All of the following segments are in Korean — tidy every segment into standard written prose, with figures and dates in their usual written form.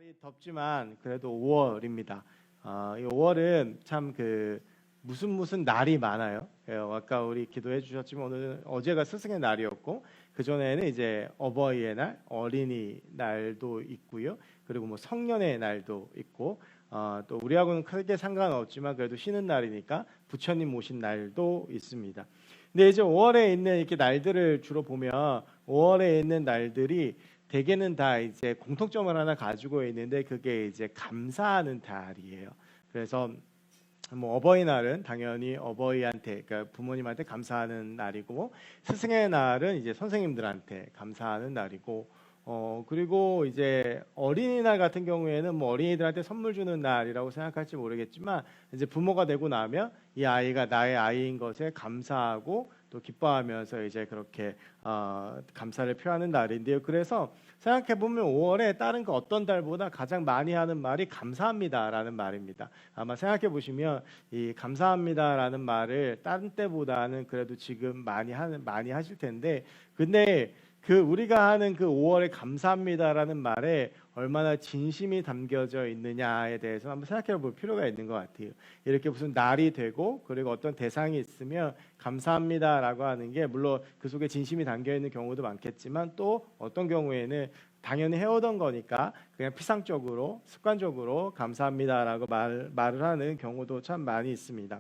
날이 덥지만 그래도 5월입니다. 이 5월은 참 무슨 날이 많아요. 아까 우리 기도해 주셨지만 오늘 어제가 스승의 날이었고 그 전에는 이제 어버이의 날, 어린이 날도 있고요. 그리고 뭐 성년의 날도 있고 또 우리하고는 크게 상관없지만 그래도 쉬는 날이니까 부처님 모신 날도 있습니다. 근데 이제 5월에 있는 이렇게 날들을 주로 보면 5월에 있는 날들이 대개는 다 이제 공통점을 하나 가지고 있는데 그게 이제 감사하는 달이에요. 그래서 뭐 어버이날은 당연히 어버이한테 그러니까 부모님한테 감사하는 날이고 스승의 날은 이제 선생님들한테 감사하는 날이고 그리고 이제 어린이날 같은 경우에는 뭐 어린이들한테 선물 주는 날이라고 생각할지 모르겠지만 이제 부모가 되고 나면 이 아이가 나의 아이인 것에 감사하고 또 기뻐하면서 이제 그렇게 감사를 표하는 날인데요. 그래서 생각해 보면 5월에 다른 그 어떤 달보다 가장 많이 하는 말이 감사합니다라는 말입니다. 아마 생각해 보시면 이 감사합니다라는 말을 다른 때보다는 그래도 지금 많이 하실 텐데 근데 우리가 하는 그 5월에 감사합니다라는 말에 얼마나 진심이 담겨져 있느냐에 대해서 한번 생각해 볼 필요가 있는 것 같아요. 이렇게 무슨 날이 되고 그리고 어떤 대상이 있으면 감사합니다라고 하는 게 물론 그 속에 진심이 담겨 있는 경우도 많겠지만 또 어떤 경우에는 당연히 해오던 거니까 그냥 피상적으로 습관적으로 감사합니다라고 말을 하는 경우도 참 많이 있습니다.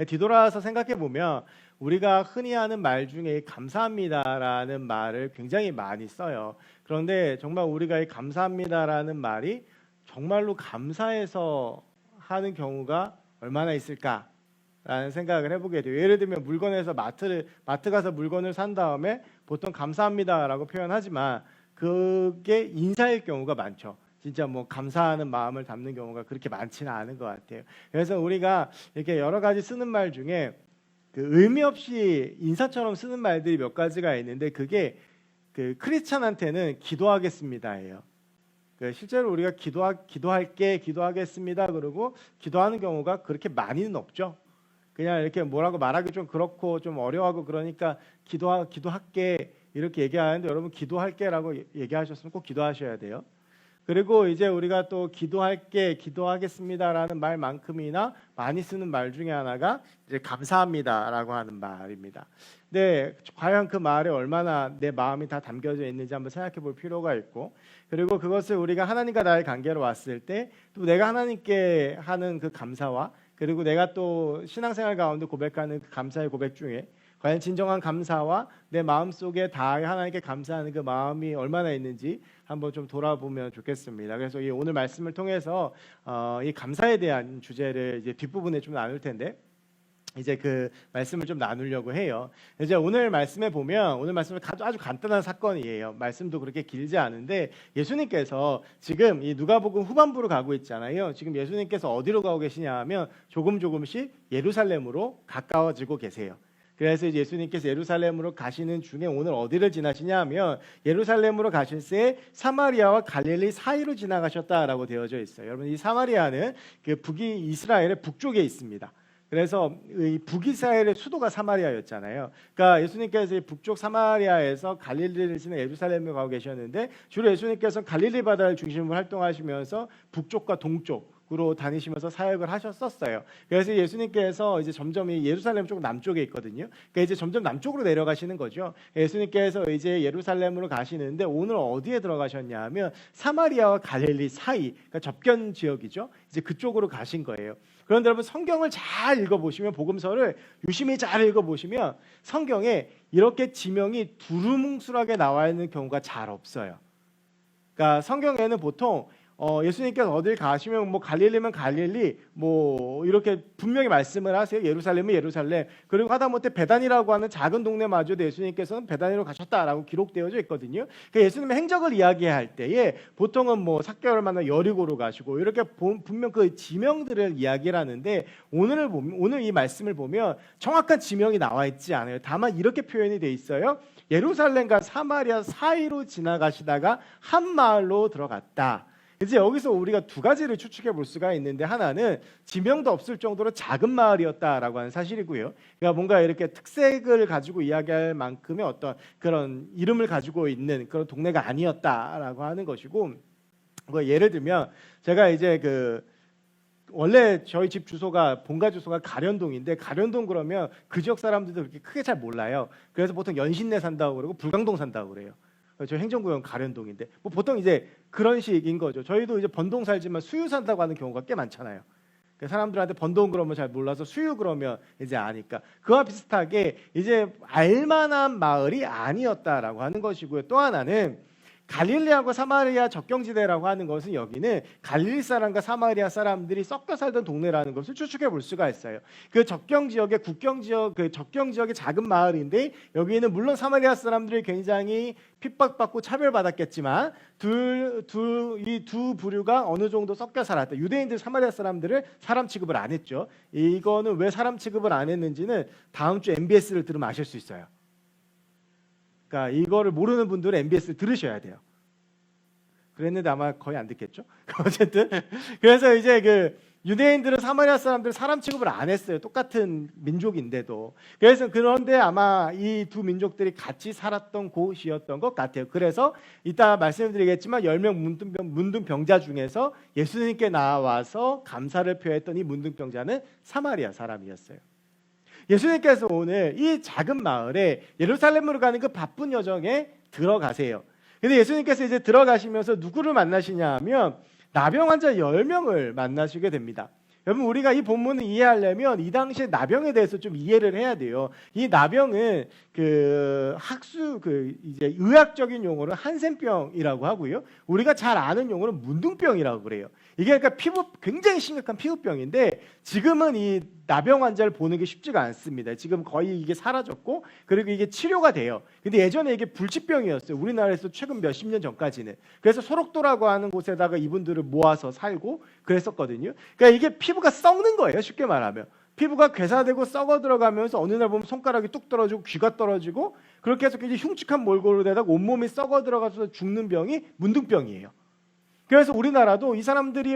뒤돌아서 생각해 보면 우리가 흔히 하는 말 중에 감사합니다라는 말을 굉장히 많이 써요. 그런데 정말 우리가 이 감사합니다라는 말이 정말로 감사해서 하는 경우가 얼마나 있을까라는 생각을 해보게 돼요. 예를 들면 물건에서 마트 가서 물건을 산 다음에 보통 감사합니다라고 표현하지만 그게 인사일 경우가 많죠. 진짜 뭐 감사하는 마음을 담는 경우가 그렇게 많지는 않은 것 같아요. 그래서 우리가 이렇게 여러 가지 쓰는 말 중에 의미 없이 인사처럼 쓰는 말들이 몇 가지가 있는데 그게 크리스찬한테는 기도하겠습니다예요. 실제로 우리가 기도할게, 기도하겠습니다. 그러고 기도하는 경우가 그렇게 많이는 없죠. 그냥 이렇게 뭐라고 말하기 좀 그렇고 좀 어려워하고 그러니까 기도할게 이렇게 얘기하는데 여러분 기도할게라고 얘기하셨으면 꼭 기도하셔야 돼요. 그리고 이제 우리가 또 기도할게, 기도하겠습니다라는 말만큼이나 많이 쓰는 말 중에 하나가 이제 감사합니다라고 하는 말입니다. 네, 과연 그 말에 얼마나 내 마음이 다 담겨져 있는지 한번 생각해 볼 필요가 있고, 그리고 그것을 우리가 하나님과 나의 관계로 왔을 때 또 내가 하나님께 하는 그 감사와 그리고 내가 또 신앙생활 가운데 고백하는 그 감사의 고백 중에 과연 진정한 감사와 내 마음속에 다 하나님께 감사하는 그 마음이 얼마나 있는지 한번 좀 돌아보면 좋겠습니다. 그래서 이 오늘 말씀을 통해서 이 감사에 대한 주제를 이제 뒷부분에 좀 나눌 텐데 이제 그 말씀을 좀 나누려고 해요. 이제 오늘 말씀에 보면 오늘 말씀은 아주 간단한 사건이에요. 말씀도 그렇게 길지 않은데 예수님께서 지금 이 누가복음 후반부로 가고 있잖아요. 지금 예수님께서 어디로 가고 계시냐 하면 조금씩 예루살렘으로 가까워지고 계세요. 그래서 예수님께서 예루살렘으로 가시는 중에 오늘 어디를 지나시냐 하면 예루살렘으로 가실 새 사마리아와 갈릴리 사이로 지나가셨다라고 되어져 있어요. 여러분 이 사마리아는 이스라엘의 북쪽에 있습니다. 그래서 이 북이스라엘의 수도가 사마리아였잖아요. 그러니까 예수님께서 북쪽 사마리아에서 갈릴리를 지나 예루살렘에 가고 계셨는데 주로 예수님께서 갈릴리 바다를 중심으로 활동하시면서 북쪽과 동쪽으로 다니시면서 사역을 하셨었어요. 그래서 예수님께서 이제 점점 이 예루살렘 쪽 남쪽에 있거든요. 그러니까 이제 점점 남쪽으로 내려가시는 거죠. 예수님께서 이제 예루살렘으로 가시는데 오늘 어디에 들어가셨냐 하면 사마리아와 갈릴리 사이, 그러니까 접견 지역이죠. 이제 그쪽으로 가신 거예요. 그런데 여러분 성경을 잘 읽어보시면 복음서를 유심히 잘 읽어보시면 성경에 이렇게 지명이 두루뭉술하게 나와 있는 경우가 잘 없어요. 그러니까 성경에는 보통 예수님께서 어딜 가시면 뭐 갈릴리면 갈릴리 뭐 이렇게 분명히 말씀을 하세요. 예루살렘은 예루살렘. 그리고 하다못해 베단이라고 하는 작은 동네마저도 예수님께서는 베단이로 가셨다라고 기록되어져 있거든요. 그러니까 예수님의 행적을 이야기할 때에 보통은 뭐 삭개를 만나 여리고로 가시고 이렇게 분명 그 지명들을 이야기를 하는데 오늘 이 말씀을 보면 정확한 지명이 나와 있지 않아요. 다만 이렇게 표현이 돼 있어요. 예루살렘과 사마리아 사이로 지나가시다가 한 마을로 들어갔다. 이제 여기서 우리가 두 가지를 추측해 볼 수가 있는데 하나는 지명도 없을 정도로 작은 마을이었다라고 하는 사실이고요. 그러니까 뭔가 이렇게 특색을 가지고 이야기할 만큼의 어떤 그런 이름을 가지고 있는 그런 동네가 아니었다라고 하는 것이고 뭐 예를 들면 제가 이제 원래 저희 집 주소가 본가 주소가 가련동인데 가련동 그러면 그 지역 사람들도 그렇게 크게 잘 몰라요. 그래서 보통 연신내 산다고 그러고 불광동 산다고 그래요. 저 행정구역 가련동인데 뭐 보통 이제 그런 식인 거죠. 저희도 이제 번동 살지만 수유 산다고 하는 경우가 꽤 많잖아요. 사람들한테 번동 그러면 잘 몰라서 수유 그러면 이제 아니까 그와 비슷하게 이제 알만한 마을이 아니었다라고 하는 것이고요. 또 하나는 갈릴리하고 사마리아 적경지대라고 하는 것은 여기는 갈릴리 사람과 사마리아 사람들이 섞여 살던 동네라는 것을 추측해 볼 수가 있어요. 그 적경 지역의 국경 지역, 그 적경 지역의 작은 마을인데 여기는 물론 사마리아 사람들이 굉장히 핍박받고 차별받았겠지만 이 두 부류가 어느 정도 섞여 살았다. 유대인들 사마리아 사람들을 사람 취급을 안 했죠. 이거는 왜 사람 취급을 안 했는지는 다음 주 MBS를 들으면 아실 수 있어요. 그러니까 이거를 모르는 분들은 MBS를 들으셔야 돼요. 그랬는데 아마 거의 안 듣겠죠. 어쨌든 그래서 이제 유대인들은 사마리아 사람들 사람 취급을 안 했어요. 똑같은 민족인데도. 그래서 그런데 아마 이 두 민족들이 같이 살았던 곳이었던 것 같아요. 그래서 이따 말씀드리겠지만 10명 문둥병자 중에서 예수님께 나와서 감사를 표했던 이 문둥병자는 사마리아 사람이었어요. 예수님께서 오늘 이 작은 마을에 예루살렘으로 가는 그 바쁜 여정에 들어가세요. 근데 예수님께서 이제 들어가시면서 누구를 만나시냐 하면 나병 환자 10명을 만나시게 됩니다. 여러분 우리가 이 본문을 이해하려면 이 당시에 나병에 대해서 좀 이해를 해야 돼요. 이 나병은 이제 의학적인 용어로 한센병이라고 하고요. 우리가 잘 아는 용어는 문둥병이라고 그래요. 이게 그러니까 굉장히 심각한 피부병인데 지금은 이 나병 환자를 보는 게 쉽지가 않습니다. 지금 거의 이게 사라졌고 그리고 이게 치료가 돼요. 근데 예전에 이게 불치병이었어요. 우리나라에서 최근 몇십 년 전까지는. 그래서 소록도라고 하는 곳에다가 이분들을 모아서 살고 그랬었거든요. 그러니까 이게 피부가 썩는 거예요. 쉽게 말하면. 피부가 괴사되고 썩어 들어가면서 어느 날 보면 손가락이 뚝 떨어지고 귀가 떨어지고 그렇게 해서 굉장히 흉측한 몰골로 되다가 온몸이 썩어 들어가서 죽는 병이 문둥병이에요. 그래서 우리나라도 이 사람들이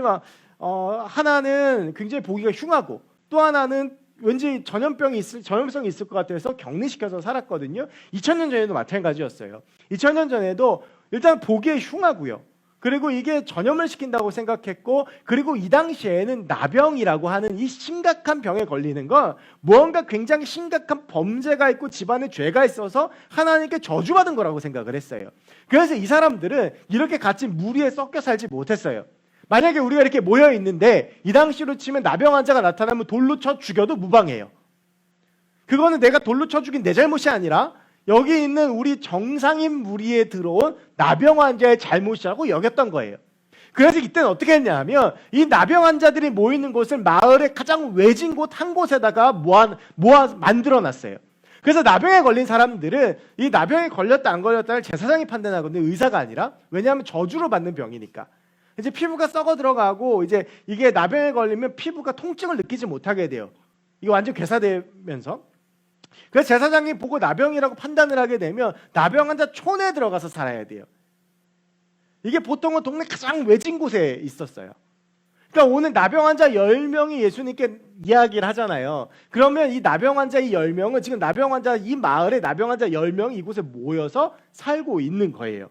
하나는 굉장히 보기가 흉하고 또 하나는 왠지 전염성이 있을 것 같아서 격리시켜서 살았거든요. 2000년 전에도 마찬가지였어요. 2000년 전에도 일단 보기에 흉하고요. 그리고 이게 전염을 시킨다고 생각했고 그리고 이 당시에는 나병이라고 하는 이 심각한 병에 걸리는 건 무언가 굉장히 심각한 범죄가 있고 집안에 죄가 있어서 하나님께 저주받은 거라고 생각을 했어요. 그래서 이 사람들은 이렇게 같이 무리에 섞여 살지 못했어요. 만약에 우리가 이렇게 모여 있는데 이 당시로 치면 나병 환자가 나타나면 돌로 쳐 죽여도 무방해요. 그거는 내가 돌로 쳐 죽인 내 잘못이 아니라 여기 있는 우리 정상인 무리에 들어온 나병 환자의 잘못이라고 여겼던 거예요. 그래서 이때는 어떻게 했냐 하면 이 나병 환자들이 모이는 곳을 마을의 가장 외진 곳 한 곳에다가 모아 만들어놨어요. 그래서 나병에 걸린 사람들은 이 나병에 걸렸다 안 걸렸다를 제사장이 판단하거든요. 의사가 아니라. 왜냐하면 저주로 받는 병이니까. 이제 피부가 썩어 들어가고 이제 이게 나병에 걸리면 피부가 통증을 느끼지 못하게 돼요. 이거 완전 괴사되면서. 그래서 제사장이 보고 나병이라고 판단을 하게 되면 나병 환자 촌에 들어가서 살아야 돼요. 이게 보통은 동네 가장 외진 곳에 있었어요. 그러니까 오늘 나병 환자 10명이 예수님께 이야기를 하잖아요. 그러면 이 나병 환자 이 10명은 지금 나병 환자 이 마을에 나병 환자 10명이 이곳에 모여서 살고 있는 거예요.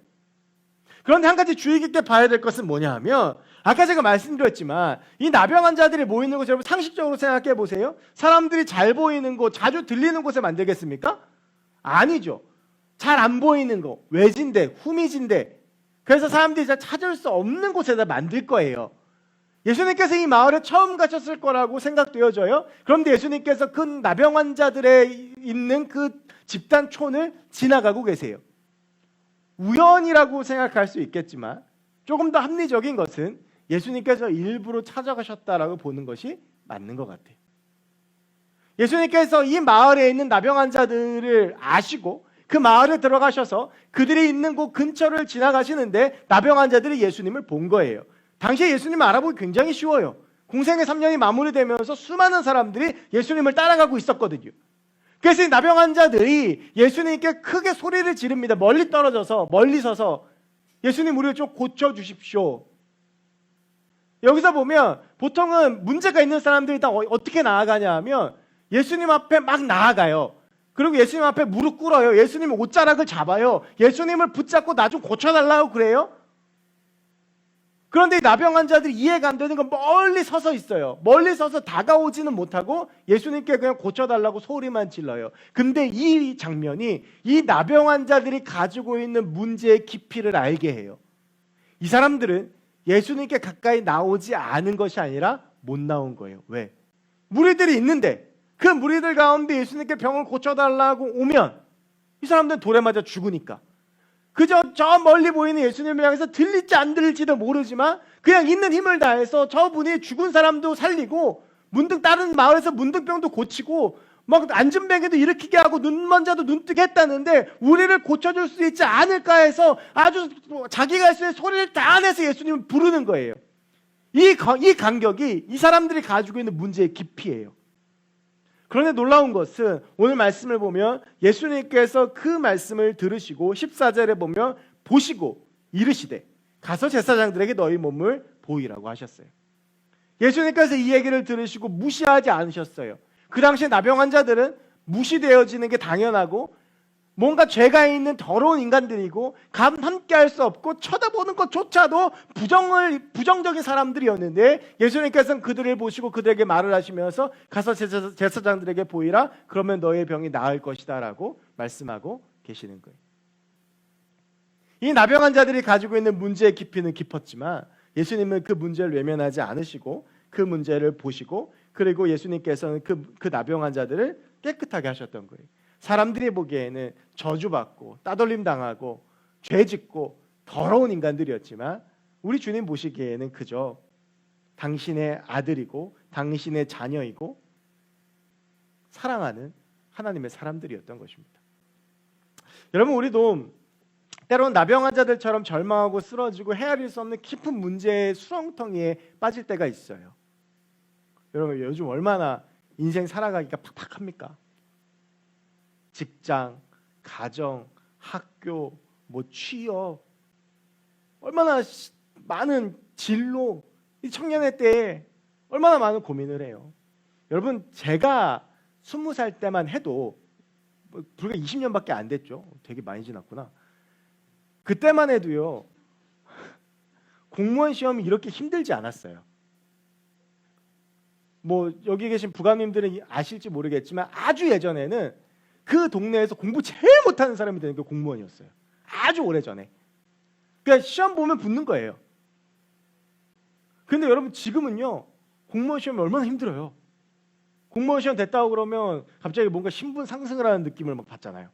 그런데 한 가지 주의 깊게 봐야 될 것은 뭐냐 하면 아까 제가 말씀드렸지만 이 나병 환자들이 모이는 곳 여러분 상식적으로 생각해 보세요. 사람들이 잘 보이는 곳, 자주 들리는 곳에 만들겠습니까? 아니죠. 잘 안 보이는 곳, 외진데, 후미진데 그래서 사람들이 잘 찾을 수 없는 곳에다 만들 거예요. 예수님께서 이 마을에 처음 가셨을 거라고 생각되어져요. 그런데 예수님께서 그 나병 환자들의 있는 그 집단촌을 지나가고 계세요. 우연이라고 생각할 수 있겠지만 조금 더 합리적인 것은 예수님께서 일부러 찾아가셨다라고 보는 것이 맞는 것 같아요. 예수님께서 이 마을에 있는 나병 환자들을 아시고 그 마을에 들어가셔서 그들이 있는 곳 근처를 지나가시는데 나병 환자들이 예수님을 본 거예요. 당시에 예수님을 알아보기 굉장히 쉬워요. 공생의 3년이 마무리되면서 수많은 사람들이 예수님을 따라가고 있었거든요. 그래서 이 나병 환자들이 예수님께 크게 소리를 지릅니다. 멀리 서서 예수님 우리를 좀 고쳐주십시오. 여기서 보면 보통은 문제가 있는 사람들이 다 어떻게 나아가냐 하면 예수님 앞에 막 나아가요. 그리고 예수님 앞에 무릎 꿇어요. 예수님 옷자락을 잡아요. 예수님을 붙잡고 나 좀 고쳐달라고 그래요. 그런데 이 나병 환자들이 이해가 안 되는 건 멀리 서서 있어요. 멀리 서서 다가오지는 못하고 예수님께 그냥 고쳐달라고 소리만 질러요. 근데 이 장면이 이 나병 환자들이 가지고 있는 문제의 깊이를 알게 해요. 이 사람들은 예수님께 가까이 나오지 않은 것이 아니라 못 나온 거예요. 왜? 무리들이 있는데 그 무리들 가운데 예수님께 병을 고쳐달라고 오면 이 사람들은 돌에 맞아 죽으니까 그저 저 멀리 보이는 예수님을 향해서 들릴지 안 들릴지도 모르지만 그냥 있는 힘을 다해서 저분이 죽은 사람도 살리고 문득 다른 마을에서 문득병도 고치고 막 안진뱅이도 일으키게 하고 눈먼 자도 눈뜨게 했다는데 우리를 고쳐줄 수 있지 않을까 해서 아주 자기가 할 수 있는 소리를 다 내서 예수님을 부르는 거예요. 이 간격이 이 사람들이 가지고 있는 문제의 깊이예요. 그런데 놀라운 것은 오늘 말씀을 보면 예수님께서 그 말씀을 들으시고 14절에 보면 보시고 이르시되 가서 제사장들에게 너희 몸을 보이라고 하셨어요. 예수님께서 이 얘기를 들으시고 무시하지 않으셨어요. 그 당시에 나병 환자들은 무시되어지는 게 당연하고 뭔가 죄가 있는 더러운 인간들이고 함께 할 수 없고 쳐다보는 것조차도 부정적인 사람들이었는데 예수님께서는 그들을 보시고 그들에게 말을 하시면서 가서 제사장들에게 보이라 그러면 너의 병이 나을 것이다 라고 말씀하고 계시는 거예요. 이 나병 환자들이 가지고 있는 문제의 깊이는 깊었지만 예수님은 그 문제를 외면하지 않으시고 그 문제를 보시고 그리고 예수님께서는 그 나병 환자들을 깨끗하게 하셨던 거예요. 사람들이 보기에는 저주받고 따돌림 당하고 죄짓고 더러운 인간들이었지만 우리 주님 보시기에는 그저 당신의 아들이고 당신의 자녀이고 사랑하는 하나님의 사람들이었던 것입니다. 여러분 우리도 때로는 나병 환자들처럼 절망하고 쓰러지고 헤아릴 수 없는 깊은 문제의 수렁텅이에 빠질 때가 있어요. 여러분 요즘 얼마나 인생 살아가기가 팍팍합니까? 직장, 가정, 학교, 취업 얼마나 많은 진로 이 청년의 때에 얼마나 많은 고민을 해요. 여러분 제가 20살 때만 해도 불과 20년밖에 안 됐죠. 되게 많이 지났구나. 그때만 해도요 공무원 시험이 이렇게 힘들지 않았어요. 여기 계신 부감님들은 아실지 모르겠지만 아주 예전에는 그 동네에서 공부 제일 못하는 사람이 되는 게 공무원이었어요. 아주 오래전에. 그러니까 시험 보면 붙는 거예요. 근데 여러분 지금은요 공무원 시험이 얼마나 힘들어요. 공무원 시험 됐다고 그러면 갑자기 뭔가 신분 상승을 하는 느낌을 막 받잖아요.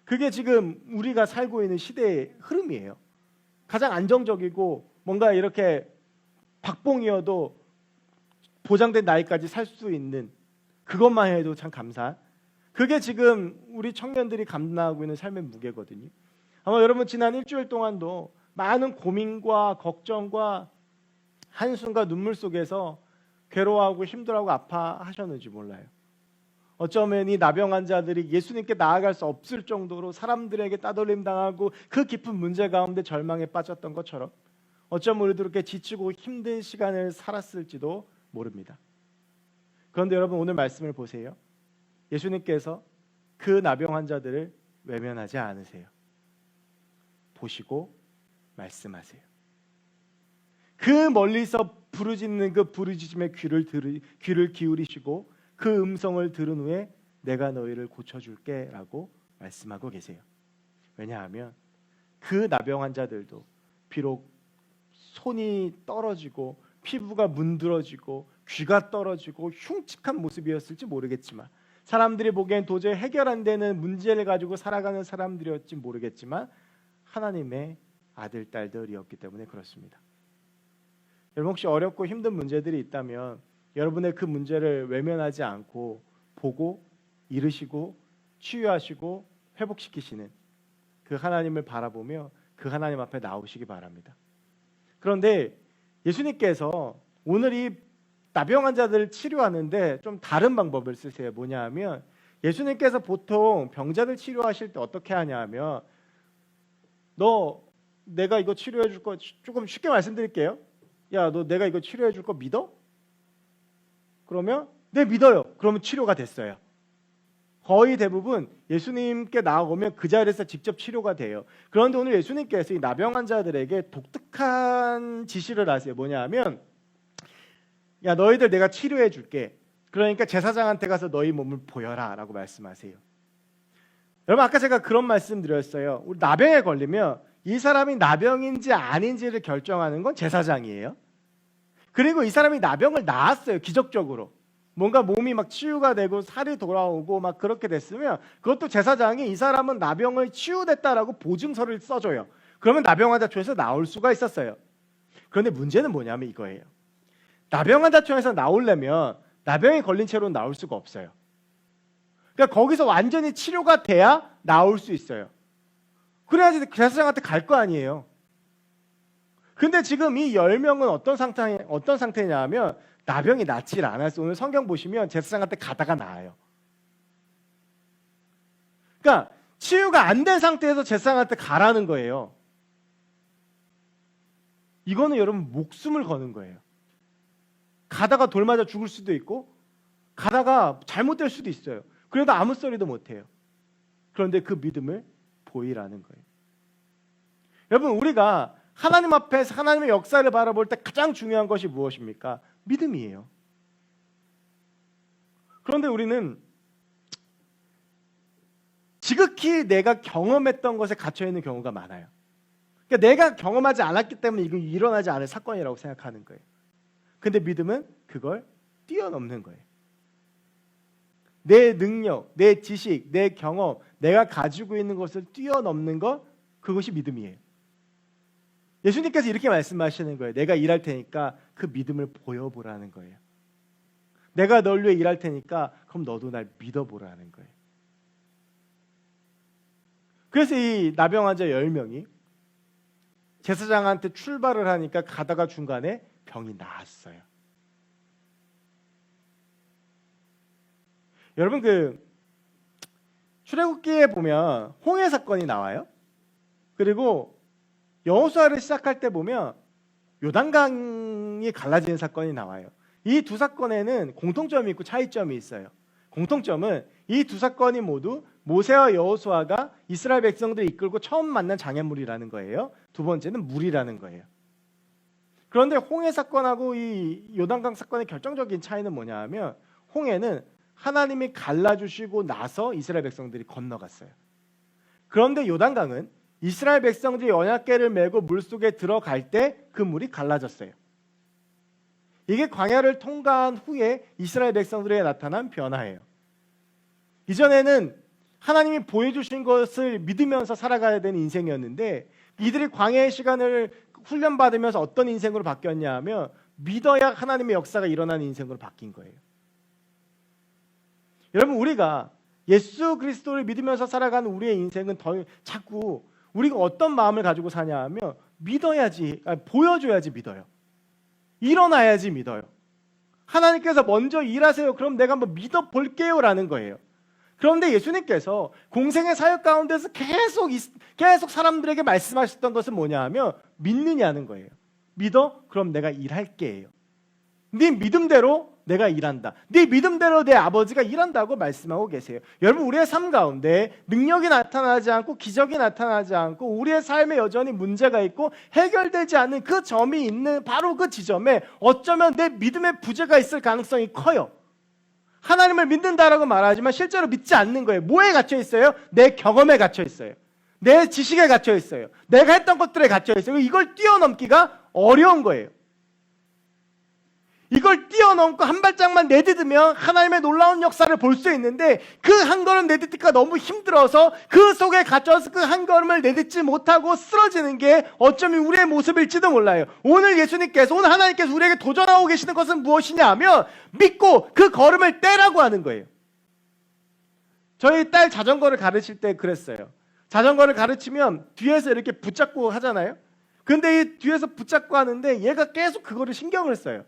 그게 지금 우리가 살고 있는 시대의 흐름이에요. 가장 안정적이고 뭔가 이렇게 박봉이어도 보장된 나이까지 살 수 있는 그것만 해도 참 감사한 그게 지금 우리 청년들이 감당하고 있는 삶의 무게거든요. 아마 여러분 지난 일주일 동안도 많은 고민과 걱정과 한숨과 눈물 속에서 괴로워하고 힘들어하고 아파하셨는지 몰라요. 어쩌면 이 나병 환자들이 예수님께 나아갈 수 없을 정도로 사람들에게 따돌림 당하고 그 깊은 문제 가운데 절망에 빠졌던 것처럼 어쩌면 우리도 이렇게 지치고 힘든 시간을 살았을지도 모릅니다. 그런데 여러분 오늘 말씀을 보세요. 예수님께서 그 나병 환자들을 외면하지 않으세요. 보시고 말씀하세요. 그 멀리서 부르짖는 그 부르짖음의 귀를 기울이시고 그 음성을 들은 후에 내가 너희를 고쳐줄게 라고 말씀하고 계세요. 왜냐하면 그 나병 환자들도 비록 손이 떨어지고 피부가 문드러지고 귀가 떨어지고 흉측한 모습이었을지 모르겠지만 사람들이 보기엔 도저히 해결 안 되는 문제를 가지고 살아가는 사람들이었지 모르겠지만 하나님의 아들, 딸들이었기 때문에 그렇습니다. 여러분 혹시 어렵고 힘든 문제들이 있다면 여러분의 그 문제를 외면하지 않고 보고 이르시고 치유하시고 회복시키시는 그 하나님을 바라보며 그 하나님 앞에 나오시기 바랍니다. 그런데 예수님께서 오늘 이 나병 환자들을 치료하는데 좀 다른 방법을 쓰세요. 뭐냐 하면 예수님께서 보통 병자들 치료하실 때 어떻게 하냐 하면 너 내가 이거 치료해 줄 거 조금 쉽게 말씀드릴게요. 야, 너 내가 이거 치료해 줄 거 믿어? 그러면 네 믿어요. 그러면 치료가 됐어요. 거의 대부분 예수님께 나아오면 그 자리에서 직접 치료가 돼요. 그런데 오늘 예수님께서 이 나병 환자들에게 독특한 지시를 하세요. 뭐냐 하면, 야, 너희들 내가 치료해 줄게. 그러니까 제사장한테 가서 너희 몸을 보여라 라고 말씀하세요. 여러분, 아까 제가 그런 말씀 드렸어요. 우리 나병에 걸리면 이 사람이 나병인지 아닌지를 결정하는 건 제사장이에요. 그리고 이 사람이 나병을 낳았어요. 기적적으로 뭔가 몸이 막 치유가 되고 살이 돌아오고 막 그렇게 됐으면 그것도 제사장이 이 사람은 나병을 치유됐다라고 보증서를 써줘요. 그러면 나병 환자촌에서 나올 수가 있었어요. 그런데 문제는 뭐냐면 이거예요. 나병 환자촌에서 나오려면 나병에 걸린 채로 나올 수가 없어요. 그러니까 거기서 완전히 치료가 돼야 나올 수 있어요. 그래야지 제사장한테 갈 거 아니에요. 근데 지금 이 10명은 어떤 상태냐 하면 나병이 낫질 않았어요. 오늘 성경 보시면 제사장한테 가다가 나아요. 그러니까 치유가 안 된 상태에서 제사장한테 가라는 거예요. 이거는 여러분 목숨을 거는 거예요. 가다가 돌 맞아 죽을 수도 있고 가다가 잘못될 수도 있어요. 그래도 아무 소리도 못해요. 그런데 그 믿음을 보이라는 거예요. 여러분, 우리가 하나님 앞에서 하나님의 역사를 바라볼 때 가장 중요한 것이 무엇입니까? 믿음이에요. 그런데 우리는 지극히 내가 경험했던 것에 갇혀있는 경우가 많아요. 그러니까 내가 경험하지 않았기 때문에 이건 일어나지 않을 사건이라고 생각하는 거예요. 근데 믿음은 그걸 뛰어넘는 거예요. 내 능력, 내 지식, 내 경험, 내가 가지고 있는 것을 뛰어넘는 것, 그것이 믿음이에요. 예수님께서 이렇게 말씀하시는 거예요. 내가 일할 테니까 그 믿음을 보여보라는 거예요. 내가 널 위해 일할 테니까 그럼 너도 날 믿어보라는 거예요. 그래서 이 나병 환자 10명이 제사장한테 출발을 하니까 가다가 중간에 병이 나았어요. 여러분, 그 출애굽기에 보면 홍해 사건이 나와요. 그리고 여호수아를 시작할 때 보면 요단강이 갈라지는 사건이 나와요. 이 두 사건에는 공통점이 있고 차이점이 있어요. 공통점은 이 두 사건이 모두 모세와 여호수아가 이스라엘 백성들을 이끌고 처음 만난 장애물이라는 거예요. 두 번째는 물이라는 거예요. 그런데 홍해 사건하고 이 요단강 사건의 결정적인 차이는 뭐냐 하면 홍해는 하나님이 갈라주시고 나서 이스라엘 백성들이 건너갔어요. 그런데 요단강은 이스라엘 백성들이 언약궤를 메고 물속에 들어갈 때 그 물이 갈라졌어요. 이게 광야를 통과한 후에 이스라엘 백성들에게 나타난 변화예요. 이전에는 하나님이 보여주신 것을 믿으면서 살아가야 되는 인생이었는데 이들이 광야의 시간을 훈련받으면서 어떤 인생으로 바뀌었냐 하면 믿어야 하나님의 역사가 일어나는 인생으로 바뀐 거예요. 여러분, 우리가 예수 그리스도를 믿으면서 살아가는 우리의 인생은 자꾸 우리가 어떤 마음을 가지고 사냐 하면 믿어야지, 보여줘야지 믿어요. 일어나야지 믿어요. 하나님께서 먼저 일하세요. 그럼 내가 한번 믿어볼게요 라는 거예요. 그런데 예수님께서 공생의 사역 가운데서 계속 사람들에게 말씀하셨던 것은 뭐냐 하면 믿느냐는 거예요. 믿어? 그럼 내가 일할게요. 네 믿음대로 내가 일한다. 네 믿음대로 내 아버지가 일한다고 말씀하고 계세요. 여러분, 우리의 삶 가운데 능력이 나타나지 않고 기적이 나타나지 않고 우리의 삶에 여전히 문제가 있고 해결되지 않는 그 점이 있는 바로 그 지점에 어쩌면 내 믿음의 부재가 있을 가능성이 커요. 하나님을 믿는다라고 말하지만 실제로 믿지 않는 거예요. 뭐에 갇혀 있어요? 내 경험에 갇혀 있어요. 내 지식에 갇혀 있어요. 내가 했던 것들에 갇혀 있어요. 이걸 뛰어넘기가 어려운 거예요. 이걸 뛰어넘고 한 발짝만 내딛으면 하나님의 놀라운 역사를 볼 수 있는데 그 한 걸음 내딛기가 너무 힘들어서 그 속에 갇혀서 그 한 걸음을 내딛지 못하고 쓰러지는 게 어쩌면 우리의 모습일지도 몰라요. 오늘 예수님께서, 오늘 하나님께서 우리에게 도전하고 계시는 것은 무엇이냐 하면 믿고 그 걸음을 떼라고 하는 거예요. 저희 딸 자전거를 가르칠 때 그랬어요. 자전거를 가르치면 뒤에서 이렇게 붙잡고 하잖아요. 근데 이 뒤에서 붙잡고 하는데 얘가 계속 그거를 신경을 써요.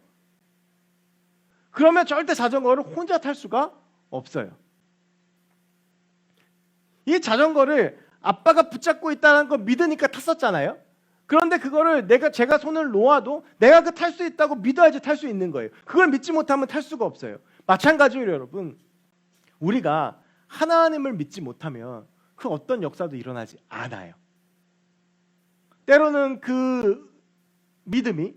그러면 절대 자전거를 혼자 탈 수가 없어요. 이 자전거를 아빠가 붙잡고 있다는 거 믿으니까 탔었잖아요. 그런데 그거를 제가 손을 놓아도 내가 그 탈 수 있다고 믿어야지 탈 수 있는 거예요. 그걸 믿지 못하면 탈 수가 없어요. 마찬가지로 여러분, 우리가 하나님을 믿지 못하면 그 어떤 역사도 일어나지 않아요. 때로는 그 믿음이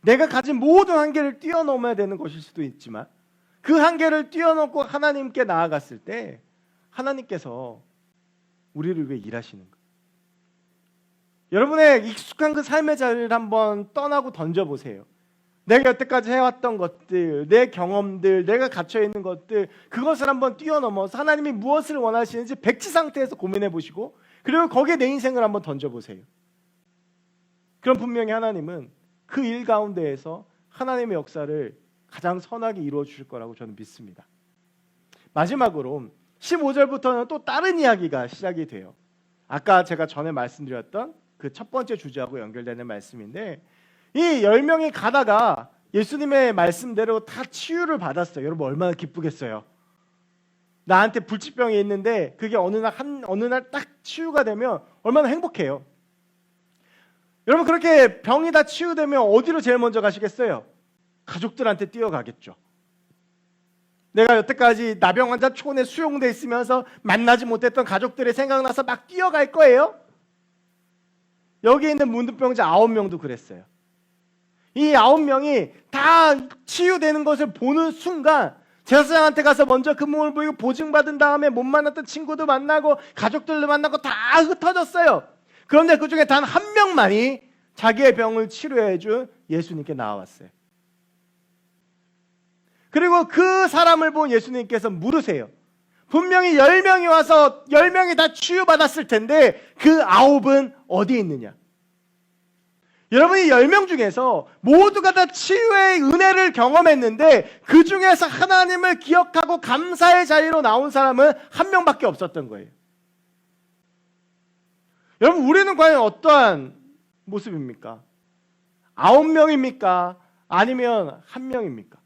내가 가진 모든 한계를 뛰어넘어야 되는 것일 수도 있지만 그 한계를 뛰어넘고 하나님께 나아갔을 때 하나님께서 우리를 위해 일하시는 거예요. 여러분의 익숙한 그 삶의 자리를 한번 떠나고 던져보세요. 내가 여태까지 해왔던 것들, 내 경험들, 내가 갇혀있는 것들, 그것을 한번 뛰어넘어서 하나님이 무엇을 원하시는지 백지 상태에서 고민해 보시고 그리고 거기에 내 인생을 한번 던져보세요. 그럼 분명히 하나님은 그 일 가운데에서 하나님의 역사를 가장 선하게 이루어 주실 거라고 저는 믿습니다. 마지막으로 15절부터는 또 다른 이야기가 시작이 돼요. 아까 제가 전에 말씀드렸던 그 첫 번째 주제하고 연결되는 말씀인데 이 10명이 가다가 예수님의 말씀대로 다 치유를 받았어요. 여러분 얼마나 기쁘겠어요. 나한테 불치병이 있는데 그게 어느 날 딱 치유가 되면 얼마나 행복해요. 여러분 그렇게 병이 다 치유되면 어디로 제일 먼저 가시겠어요? 가족들한테 뛰어가겠죠. 내가 여태까지 나병 환자 초원에 수용돼 있으면서 만나지 못했던 가족들이 생각나서 막 뛰어갈 거예요. 여기 있는 문둥병자 9명도 그랬어요. 이 9명이 다 치유되는 것을 보는 순간 제사장한테 가서 먼저 그 몸을 보이고 보증받은 다음에 못 만났던 친구도 만나고 가족들도 만나고 다 흩어졌어요. 그런데 그 중에 단 한 명만이 자기의 병을 치료해 준 예수님께 나왔어요. 그리고 그 사람을 본 예수님께서 물으세요. 분명히 10명이 와서 10명이 다 치유받았을 텐데 그 9은 어디에 있느냐? 여러분이 10명 중에서 모두가 다 치유의 은혜를 경험했는데 그 중에서 하나님을 기억하고 감사의 자리로 나온 사람은 한 명밖에 없었던 거예요. 여러분 우리는 과연 어떠한 모습입니까? 9명입니까? 아니면 1명입니까?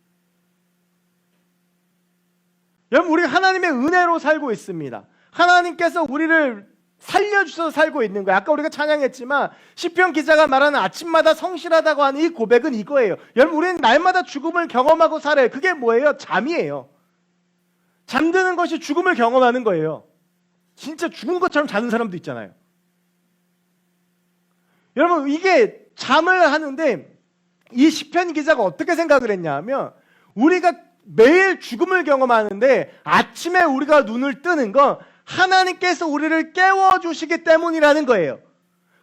여러분 우리가 하나님의 은혜로 살고 있습니다. 하나님께서 우리를 살려주셔서 살고 있는 거예요. 아까 우리가 찬양했지만 시편 기자가 말하는 아침마다 성실하다고 하는 이 고백은 이거예요. 여러분 우리는 날마다 죽음을 경험하고 살아요. 그게 뭐예요? 잠이에요. 잠드는 것이 죽음을 경험하는 거예요. 진짜 죽은 것처럼 자는 사람도 있잖아요. 여러분 이게 잠을 하는데 이 시편 기자가 어떻게 생각을 했냐 하면 우리가 매일 죽음을 경험하는데 아침에 우리가 눈을 뜨는 건 하나님께서 우리를 깨워주시기 때문이라는 거예요.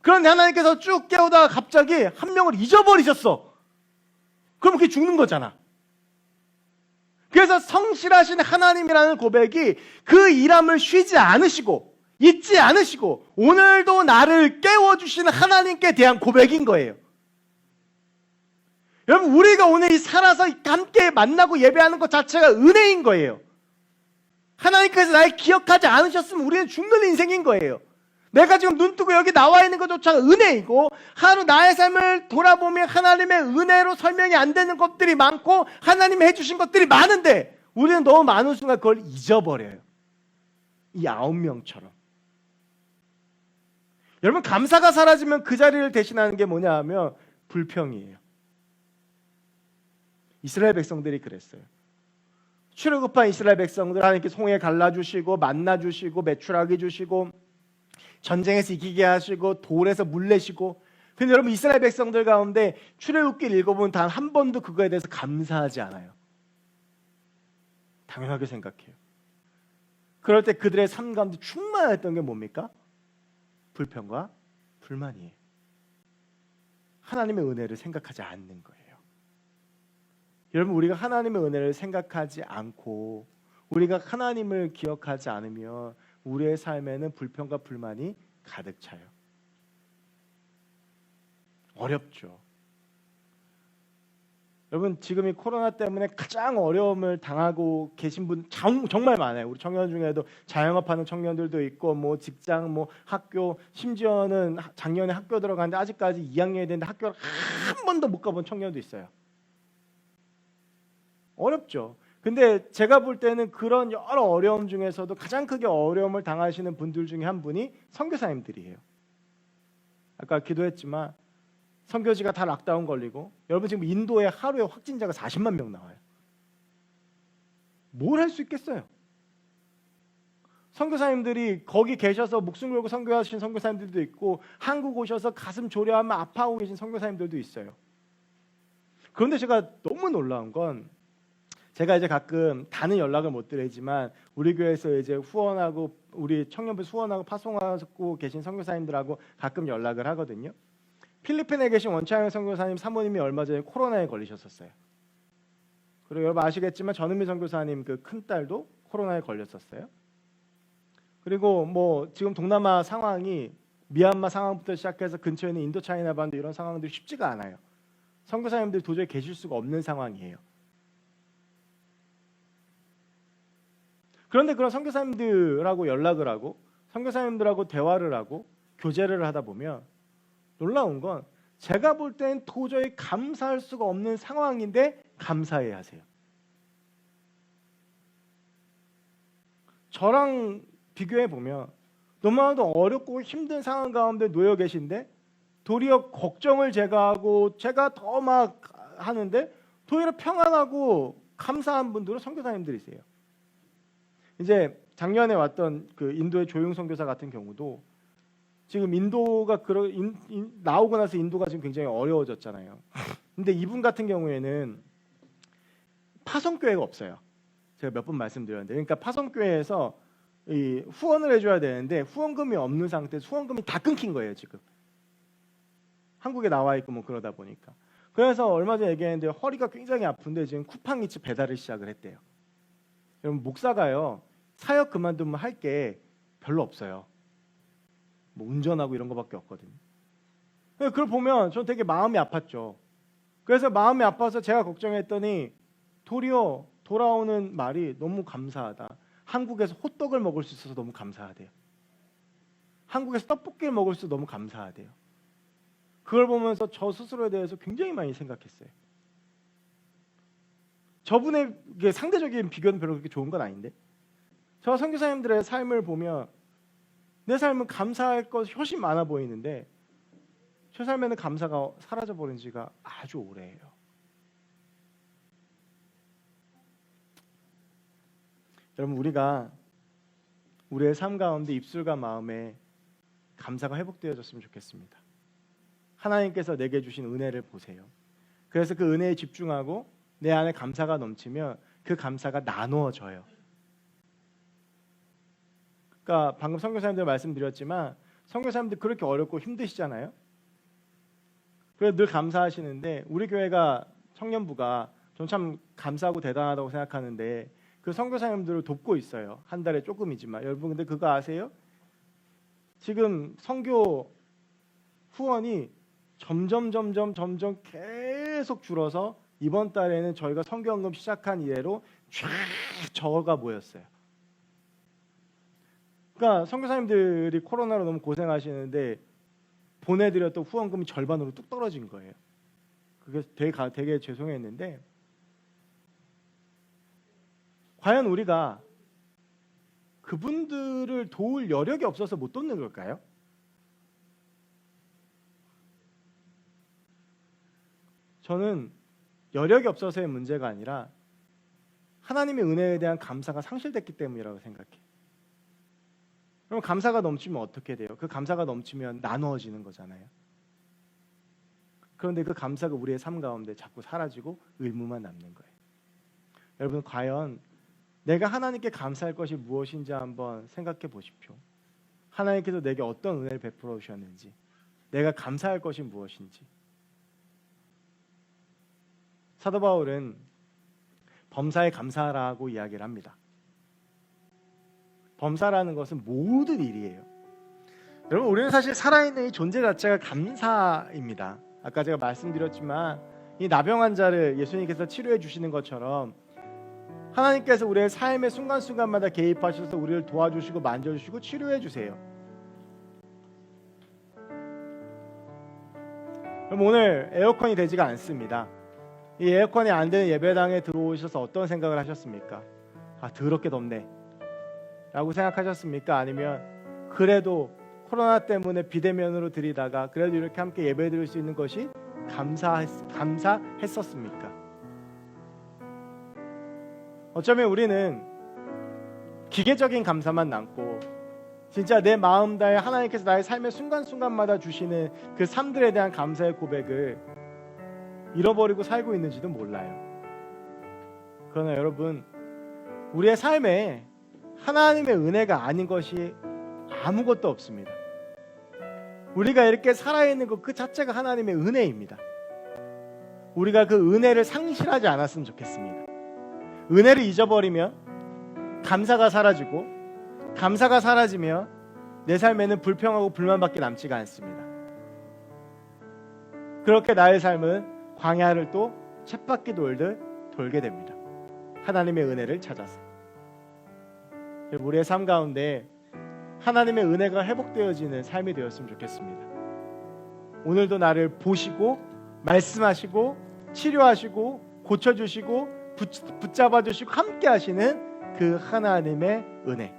그런데 하나님께서 쭉 깨우다가 갑자기 한 명을 잊어버리셨어. 그럼 그게 죽는 거잖아. 그래서 성실하신 하나님이라는 고백이 그 일함을 쉬지 않으시고 잊지 않으시고 오늘도 나를 깨워주시는 하나님께 대한 고백인 거예요. 여러분 우리가 오늘 이 살아서 함께 만나고 예배하는 것 자체가 은혜인 거예요. 하나님께서 날 기억하지 않으셨으면 우리는 죽는 인생인 거예요. 내가 지금 눈 뜨고 여기 나와 있는 것조차 은혜이고 하루 나의 삶을 돌아보면 하나님의 은혜로 설명이 안 되는 것들이 많고 하나님이 해주신 것들이 많은데 우리는 너무 많은 순간 그걸 잊어버려요. 이 9명처럼. 여러분 감사가 사라지면 그 자리를 대신하는 게 뭐냐 하면 불평이에요. 이스라엘 백성들이 그랬어요. 출애굽한 이스라엘 백성들 하나님께 송해 갈라주시고 만나주시고 메추라기 주시고 전쟁에서 이기게 하시고 돌에서 물 내시고 근데 여러분 이스라엘 백성들 가운데 출애굽기를 읽어보면 단 한 번도 그거에 대해서 감사하지 않아요. 당연하게 생각해요. 그럴 때 그들의 삶 가운데 충만했던 게 뭡니까? 불평과 불만이에요. 하나님의 은혜를 생각하지 않는 거예요. 여러분 우리가 하나님의 은혜를 생각하지 않고 우리가 하나님을 기억하지 않으면 우리의 삶에는 불평과 불만이 가득 차요. 어렵죠. 여러분 지금 이 코로나 때문에 가장 어려움을 당하고 계신 분 정말 많아요. 우리 청년 중에도 자영업하는 청년들도 있고 뭐 직장 뭐 학교 심지어는 작년에 학교 들어갔는데 아직까지 2학년이 됐는데 학교를 한 번도 못 가본 청년도 있어요. 어렵죠. 근데 제가 볼 때는 그런 여러 어려움 중에서도 가장 크게 어려움을 당하시는 분들 중에 한 분이 선교사님들이에요. 아까 기도했지만 선교지가 다 락다운 걸리고 여러분 지금 인도에 하루에 확진자가 40만 명 나와요. 뭘 할 수 있겠어요? 선교사님들이 거기 계셔서 목숨 걸고 선교하신 선교사님들도 있고 한국 오셔서 가슴 졸여하며 아파하고 계신 선교사님들도 있어요. 그런데 제가 너무 놀라운 건 제가 이제 가끔 다는 연락을 못 드리지만 우리 교회에서 이제 후원하고 우리 청년부 후원하고 파송하고 계신 선교사님들하고 가끔 연락을 하거든요. 필리핀에 계신 원창현 선교사님 사모님이 얼마 전에 코로나에 걸리셨었어요. 그리고 여러분 아시겠지만 전은미 선교사님 그 큰딸도 코로나에 걸렸었어요. 그리고 뭐 지금 동남아 상황이 미얀마 상황부터 시작해서 근처에 있는 인도차이나 반도 이런 상황들이 쉽지가 않아요. 선교사님들 도저히 계실 수가 없는 상황이에요. 그런데 그런 선교사님들하고 연락을 하고 선교사님들하고 대화를 하고 교제를 하다 보면 놀라운 건 제가 볼 땐 도저히 감사할 수가 없는 상황인데 감사해야 하세요. 저랑 비교해 보면 너무나도 어렵고 힘든 상황 가운데 놓여 계신데 도리어 걱정을 제가 하고 제가 더 막 하는데 도리어 평안하고 감사한 분들은 선교사님들이세요. 이제 작년에 왔던 그 인도의 조용 선교사 같은 경우도 지금 인도가 나오고 나서 인도가 지금 굉장히 어려워졌잖아요. 근데 이분 같은 경우에는 파송교회가 없어요. 제가 몇 번 말씀드렸는데, 그러니까 파송교회에서 이 후원을 해줘야 되는데 후원금이 없는 상태에서 후원금이 다 끊긴 거예요 지금. 한국에 나와 있고 뭐 그러다 보니까. 그래서 얼마 전에 얘기했는데 허리가 굉장히 아픈데 지금 쿠팡이츠 배달을 시작을 했대요. 여러분 목사가요 사역 그만두면 할 게 별로 없어요. 뭐 운전하고 이런 거밖에 없거든요. 그걸 보면 전 되게 마음이 아팠죠. 그래서 마음이 아파서 제가 걱정했더니 도리어 돌아오는 말이 너무 감사하다. 한국에서 호떡을 먹을 수 있어서 너무 감사하대요. 한국에서 떡볶이를 먹을 수 너무 감사하대요. 그걸 보면서 저 스스로에 대해서 굉장히 많이 생각했어요. 저분의 상대적인 비교는 별로 그렇게 좋은 건 아닌데 저 선교사님들의 삶을 보면 내 삶은 감사할 것이 훨씬 많아 보이는데 제 삶에는 감사가 사라져버린 지가 아주 오래예요. 여러분 우리가 우리의 삶 가운데 입술과 마음에 감사가 회복되어졌으면 좋겠습니다. 하나님께서 내게 주신 은혜를 보세요. 그래서 그 은혜에 집중하고 내 안에 감사가 넘치면 그 감사가 나누어져요. 그러니까 방금 선교사님들 말씀드렸지만 선교사님들 그렇게 어렵고 힘드시잖아요. 그래서 늘 감사하시는데 우리 교회가 청년부가 전 참 감사하고 대단하다고 생각하는데 그 선교사님들을 돕고 있어요. 한 달에 조금이지만. 여러분 근데 그거 아세요? 지금 선교 후원이 점점 계속 줄어서 이번 달에는 저희가 선교헌금 시작한 이래로 쫙 적어가 모였어요. 그러니까 선교사님들이 코로나로 너무 고생하시는데 보내드렸던 후원금이 절반으로 뚝 떨어진 거예요. 그게 되게 죄송했는데 과연 우리가 그분들을 도울 여력이 없어서 못 돕는 걸까요? 저는 여력이 없어서의 문제가 아니라 하나님의 은혜에 대한 감사가 상실됐기 때문이라고 생각해요. 그럼 감사가 넘치면 어떻게 돼요? 그 감사가 넘치면 나누어지는 거잖아요. 그런데 그 감사가 우리의 삶 가운데 자꾸 사라지고 의무만 남는 거예요. 여러분 과연 내가 하나님께 감사할 것이 무엇인지 한번 생각해 보십시오. 하나님께서 내게 어떤 은혜를 베풀어 주셨는지, 내가 감사할 것이 무엇인지. 사도 바울은 범사에 감사하라고 이야기를 합니다. 범사라는 것은 모든 일이에요. 여러분 우리는 사실 살아있는 이 존재 자체가 감사입니다. 아까 제가 말씀드렸지만 이 나병 환자를 예수님께서 치료해 주시는 것처럼 하나님께서 우리의 삶의 순간순간마다 개입하셔서 우리를 도와주시고 만져주시고 치료해 주세요. 그럼 오늘 에어컨이 되지가 않습니다. 이 에어컨이 안 되는 예배당에 들어오셔서 어떤 생각을 하셨습니까? 아 더럽게 덥네 라고 생각하셨습니까? 아니면 그래도 코로나 때문에 비대면으로 드리다가 그래도 이렇게 함께 예배 드릴 수 있는 것이 감사했었습니까? 어쩌면 우리는 기계적인 감사만 남고 진짜 내 마음 다해 하나님께서 나의 삶의 순간순간마다 주시는 그 삶들에 대한 감사의 고백을 잃어버리고 살고 있는지도 몰라요. 그러나 여러분, 우리의 삶에 하나님의 은혜가 아닌 것이 아무것도 없습니다. 우리가 이렇게 살아있는 것 그 자체가 하나님의 은혜입니다. 우리가 그 은혜를 상실하지 않았으면 좋겠습니다. 은혜를 잊어버리면 감사가 사라지고, 감사가 사라지면 내 삶에는 불평하고 불만밖에 남지가 않습니다. 그렇게 나의 삶은 광야를 또 쳇바퀴 돌듯 돌게 됩니다. 하나님의 은혜를 찾아서. 우리의 삶 가운데 하나님의 은혜가 회복되어지는 삶이 되었으면 좋겠습니다. 오늘도 나를 보시고 말씀하시고 치료하시고 고쳐주시고 붙잡아주시고 함께 하시는 그 하나님의 은혜,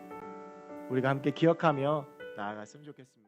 우리가 함께 기억하며 나아갔으면 좋겠습니다.